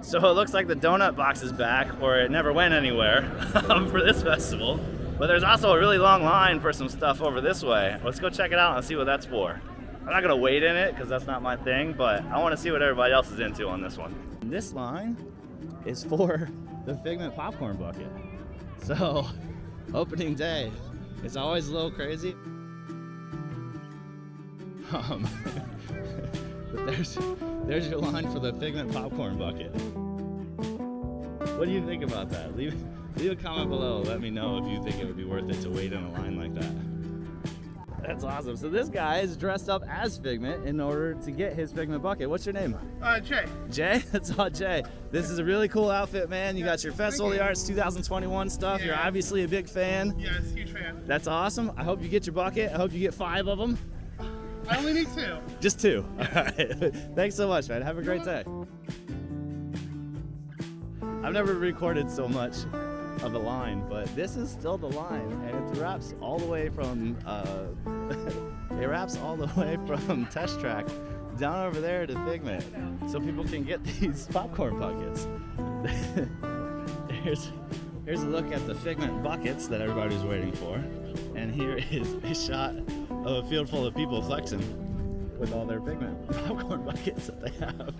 So it looks like the donut box is back, or it never went anywhere for this festival. But there's also a really long line for some stuff over this way. Let's go check it out and see what that's for. I'm not gonna wait in it because that's not my thing, but I want to see what everybody else is into on this one. This line is for the Figment Popcorn Bucket. So, opening day, it's always a little crazy. But there's your line for the Figment Popcorn Bucket. What do you think about that? Leave a comment below. Let me know if you think it would be worth it to wait in a line like that. That's awesome. So this guy is dressed up as Figment in order to get his Figment Bucket. What's your name? Jay. Jay? That's all Jay. This is a really cool outfit, man. You got your Festival of the Arts 2021 stuff. Yeah. You're obviously a big fan. Yes, huge fan. That's awesome. I hope you get your bucket. I hope you get 5 of them. I only need 2. Just 2. All right. Thanks so much, man. Have a great day. I've never recorded so much of a line, but this is still the line, and it wraps all the way from Test Track down over there to Figment, so people can get these popcorn buckets. Here's a look at the Figment buckets that everybody's waiting for, and here is a shot of a field full of people flexing with all their Figment popcorn buckets that they have.